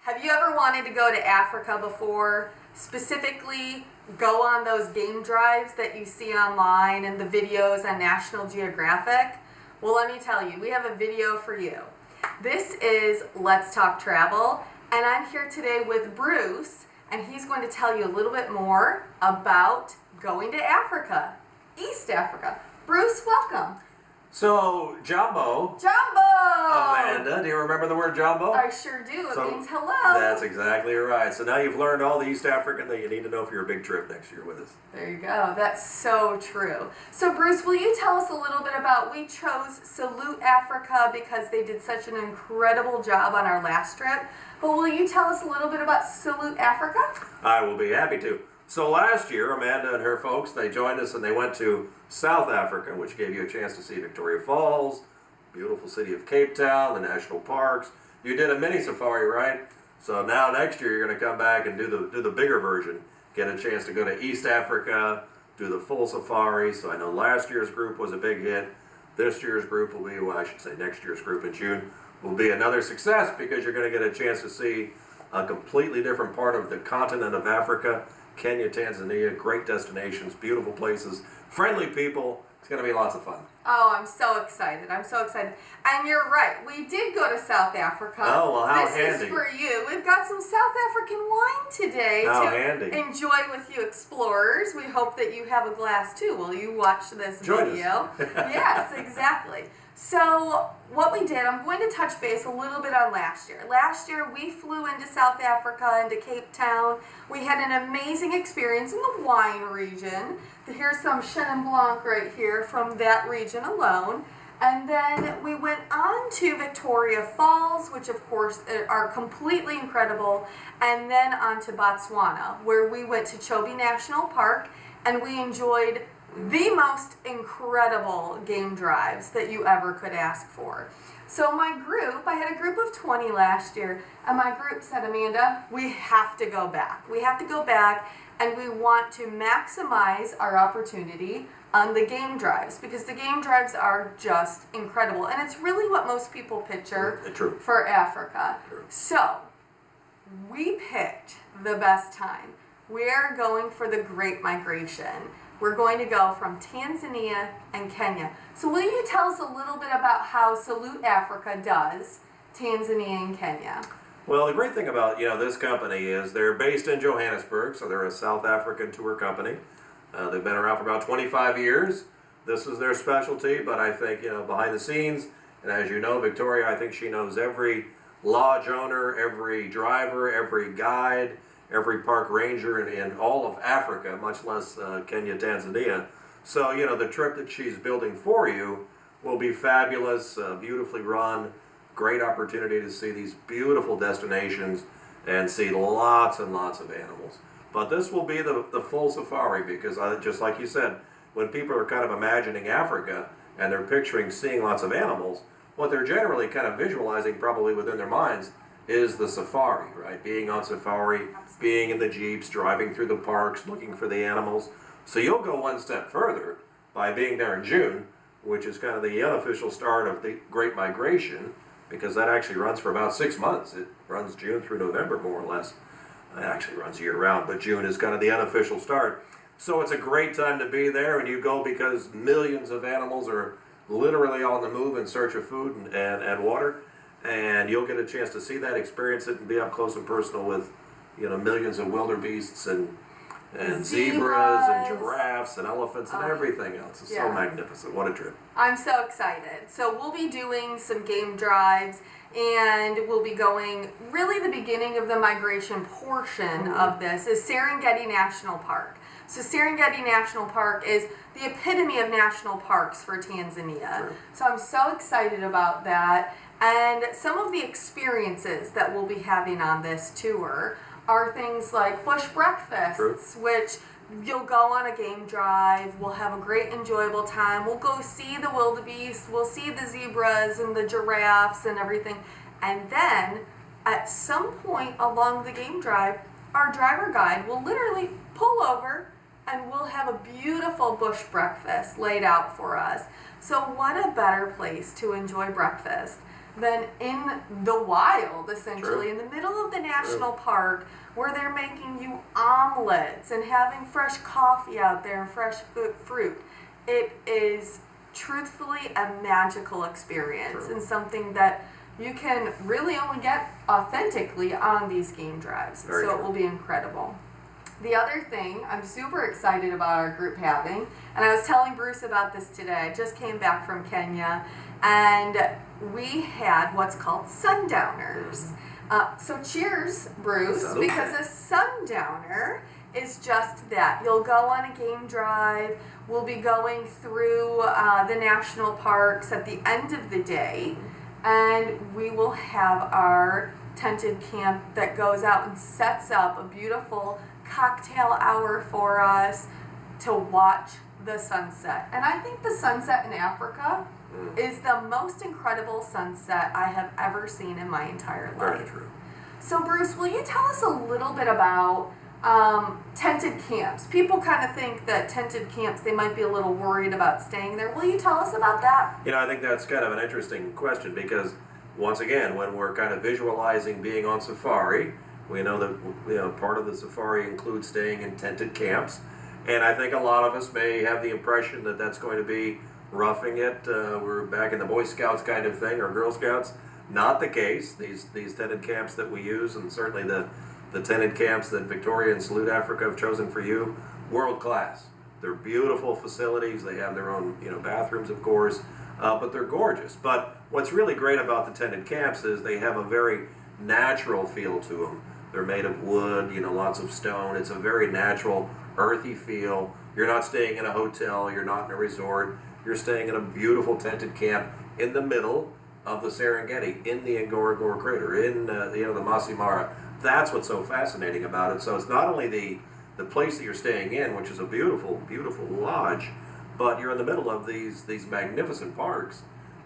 Have you ever wanted to go to Africa before? Specifically, go on those game drives that you see online and the videos on National Geographic? Well, let me tell you, we have a video for you. This is Let's Talk Travel, and I'm here today with Bruce, and he's going to tell you a little bit more about going to Africa, East Africa. Bruce, welcome. So, Jumbo. Amanda, do you remember the word Jumbo? I sure do. It means hello. That's exactly right. So now you've learned all the East African that you need to know for your big trip next year with us. There you go. That's so true. So, Bruce, will you tell us a little bit about, we chose Salute Africa because they did such an incredible job on our last trip. But will you tell us a little bit about Salute Africa? I will be happy to. So last year, Amanda and her folks, they joined us and they went to South Africa, which gave you a chance to see Victoria Falls, beautiful city of Cape Town, the national parks. You did a mini safari, right? So now next year you're going to come back and do the bigger version, get a chance to go to East Africa, do the full safari. So I know last year's group was a big hit. This year's group will be, well, I should say next year's group in June will be another success because you're going to get a chance to see a completely different part of the continent of Africa. Kenya, Tanzania, great destinations, beautiful places, friendly people. It's going to be lots of fun. Oh, I'm so excited. I'm so excited. And you're right. We did go to South Africa. Oh, well, how handy. This is for you. We've got some South African wine today to enjoy with you explorers. We hope that you have a glass too while you watch this video. Yes, exactly. So what we did, I'm going to touch base a little bit on last year. Last year we flew into South Africa, into Cape Town. We had an amazing experience in the wine region. Here's some Chenin Blanc right here from that region alone. And then we went on to Victoria Falls, which of course are completely incredible. And then on to Botswana, where we went to Chobe National Park and we enjoyed the most incredible game drives that you ever could ask for. So my group, I had a group of 20 last year, and my group said, Amanda, we have to go back. We have to go back, and we want to maximize our opportunity on the game drives, because the game drives are just incredible. And it's really what most people picture for Africa. So we picked the best time. We are going for the Great Migration. We're going to go from Tanzania and Kenya. So will you tell us a little bit about how Salute Africa does Tanzania and Kenya? Well, the great thing about this company is they're based in Johannesburg, so they're a South African tour company. They've been around for about 25 years. This is their specialty, but I think behind the scenes, and as you know, Victoria, I think she knows every lodge owner, every driver, every guide, every park ranger in all of Africa, much less Kenya, Tanzania. So, the trip that she's building for you will be fabulous, beautifully run, great opportunity to see these beautiful destinations and see lots and lots of animals. But this will be the full safari because, just like you said, when people are kind of imagining Africa and they're picturing seeing lots of animals, what they're generally kind of visualizing probably within their minds is the safari, right? Being on safari, being in the jeeps, driving through the parks, looking for the animals. So you'll go one step further by being there in June, which is kind of the unofficial start of the Great Migration, because that actually runs for about 6 months. It runs June through November, more or less. It actually runs year-round, but June is kind of the unofficial start. So it's a great time to be there, and you go because millions of animals are literally on the move in search of food and water. And you'll get a chance to see that, experience it, and be up close and personal with, millions of wildebeests and zebras and giraffes and elephants and everything else. It's so magnificent. What a trip. I'm so excited. So we'll be doing some game drives, and we'll be going, really the beginning of the migration portion of this is Serengeti National Park. So Serengeti National Park is the epitome of national parks for Tanzania. So I'm so excited about that. And some of the experiences that we'll be having on this tour are things like bush breakfasts, which you'll go on a game drive, we'll have a great enjoyable time, we'll go see the wildebeest, we'll see the zebras and the giraffes and everything. And then at some point along the game drive, our driver guide will literally pull over and we'll have a beautiful bush breakfast laid out for us. So what a better place to enjoy breakfast than in the wild, essentially, True. in the middle of the national park, where they're making you omelets and having fresh coffee out there and fresh fruit. It is truthfully a magical experience True. and something that you can really only get authentically on these game drives. Very so true. It will be incredible. The other thing I'm super excited about our group having, and I was telling Bruce about this today, I just came back from Kenya, and we had what's called sundowners. So cheers, Bruce, Salute. because a sundowner is just that. You'll go on a game drive. We'll be going through the national parks at the end of the day, and we will have our tented camp that goes out and sets up a beautiful cocktail hour for us to watch the sunset. And I think the sunset in Africa is the most incredible sunset I have ever seen in my entire life. Very true. So Bruce, will you tell us a little bit about tented camps? People kind of think that tented camps, they might be a little worried about staying there. Will you tell us about that? I think that's kind of an interesting question because, once again, when we're kind of visualizing being on safari, we know that part of the safari includes staying in tented camps, and I think a lot of us may have the impression that that's going to be roughing it. We're back in the Boy Scouts kind of thing, or Girl Scouts. Not the case. These tented camps that we use, and certainly the tented camps that Victoria and Salute Africa have chosen for you, world class. They're beautiful facilities. They have their own bathrooms, of course, but they're gorgeous. But what's really great about the tented camps is they have a very natural feel to them. They're made of wood, lots of stone. It's a very natural, earthy feel. You're not staying in a hotel. You're not in a resort. You're staying in a beautiful tented camp in the middle of the Serengeti, in the Ngorongoro Crater, in the Masai Mara. That's what's so fascinating about it. So it's not only the place that you're staying in, which is a beautiful, beautiful lodge, but you're in the middle of these magnificent parks.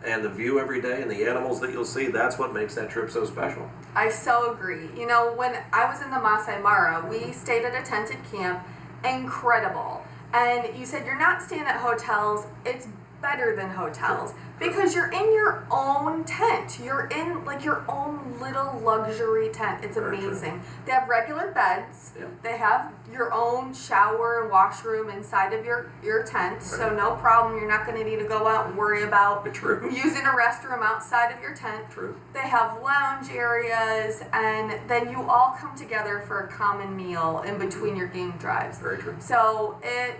And the view every day and the animals that you'll see, that's what makes that trip so special. I so agree. When I was in the Masai Mara, we stayed at a tented camp. Incredible. And you said you're not staying at hotels. It's better than hotels because you're in your own tent. You're in your own little luxury tent. It's amazing. They have regular beds. Yeah. They have your own shower and washroom inside of your tent. So no problem. You're not going to need to go out and worry about using a restroom outside of your tent. True. They have lounge areas, and then you all come together for a common meal in between your game drives. Very true. So it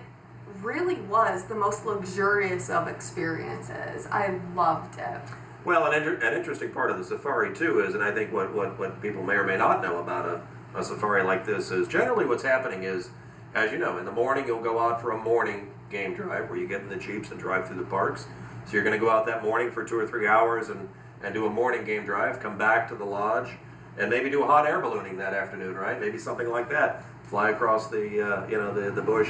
really was the most luxurious of experiences. I loved it. Well, an interesting part of the safari too is, and I think what people may or may not know about a safari like this is generally what's happening is, as you know, in the morning you'll go out for a morning game drive where you get in the jeeps and drive through the parks. So you're going to go out that morning for 2 or 3 hours and do a morning game drive, come back to the lodge, and maybe do a hot air ballooning that afternoon, right? Maybe something like that. Fly across the bush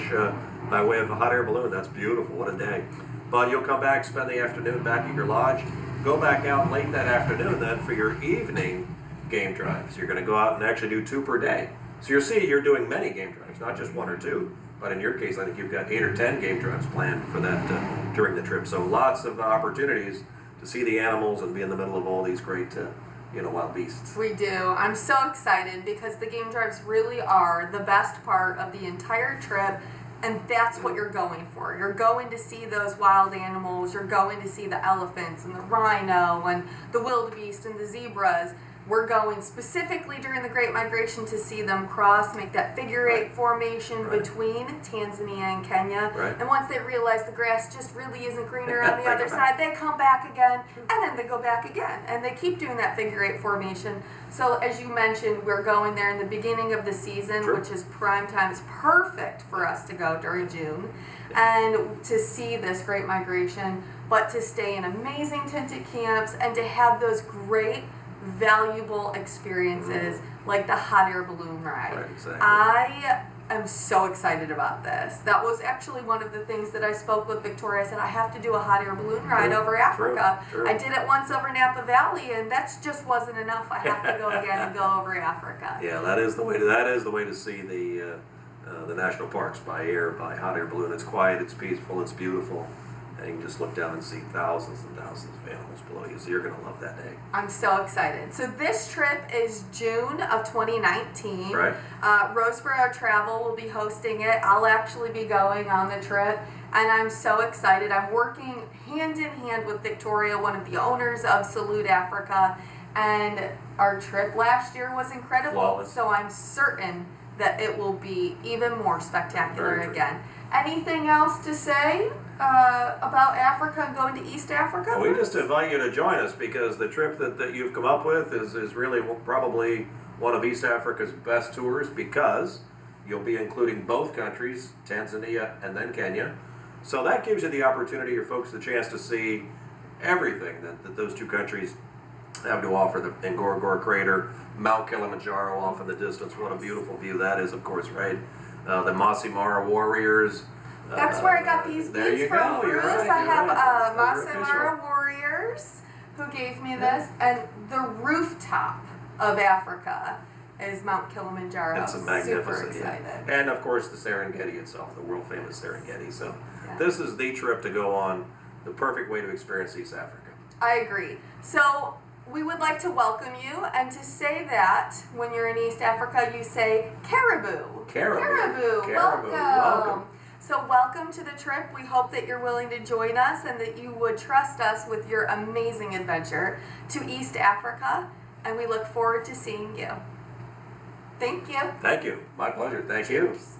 by way of a hot air balloon. That's beautiful. What a day. But you'll come back, spend the afternoon back at your lodge, go back out late that afternoon then for your evening game drives. You're going to go out and actually do 2 per day. So you're doing many game drives, not just 1 or 2. But in your case, I think you've got 8 or 10 game drives planned for that during the trip. So lots of opportunities to see the animals and be in the middle of all these great wild beasts. We do. I'm so excited because the game drives really are the best part of the entire trip, and that's what you're going for. You're going to see those wild animals. You're going to see the elephants and the rhino and the wildebeest and the zebras. We're going specifically during the Great Migration to see them cross, make that figure-8 formation between Tanzania and Kenya. Right. And once they realize the grass just really isn't greener on the other side, they come back again, and then they go back again. And they keep doing that figure-8 formation. So as you mentioned, we're going there in the beginning of the season, which is prime time. It's perfect for us to go during June and to see this Great Migration, but to stay in amazing tented camps and to have those great valuable experiences like the hot air balloon ride. Right, exactly. I am so excited about this. That was actually one of the things that I spoke with Victoria. I said, I have to do a hot air balloon ride over Africa. True. I did it once over Napa Valley, and that just wasn't enough. I have to go again and go over Africa. Yeah, that is the way to see the national parks by air, by hot air balloon. It's quiet, it's peaceful, it's beautiful. and you can just look down and see thousands and thousands of animals below you. So you're going to love that day. I'm so excited. So this trip is June of 2019. Right. Roseborough Travel will be hosting it. I'll actually be going on the trip, and I'm so excited. I'm working hand in hand with Victoria, one of the owners of Salute Africa, and our trip last year was incredible. Flawless. So I'm certain that it will be even more spectacular again. Anything else to say about Africa and going to East Africa? Well, we just invite you to join us, because the trip that you've come up with is really probably one of East Africa's best tours, because you'll be including both countries, Tanzania and then Kenya. So that gives you the opportunity, your folks, the chance to see everything that those two countries have to offer. The Ngorongoro Crater, Mount Kilimanjaro off in the distance. What a beautiful view that is, of course, right? The Masai Mara warriors. That's where I got these beads from, Bruce. Right, I have right. Masai Mara warriors who gave me this, and the rooftop of Africa is Mount Kilimanjaro. That's a magnificent, Super excited. Yeah. And of course the Serengeti itself, the world famous Serengeti. So yeah. This is the trip to go on, the perfect way to experience East Africa. I agree. So we would like to welcome you, and to say that when you're in East Africa, you say caribou. Caribou. Welcome. So welcome to the trip. We hope that you're willing to join us and that you would trust us with your amazing adventure to East Africa, and we look forward to seeing you. Thank you. Thank you. My pleasure. Thank you. Cheers.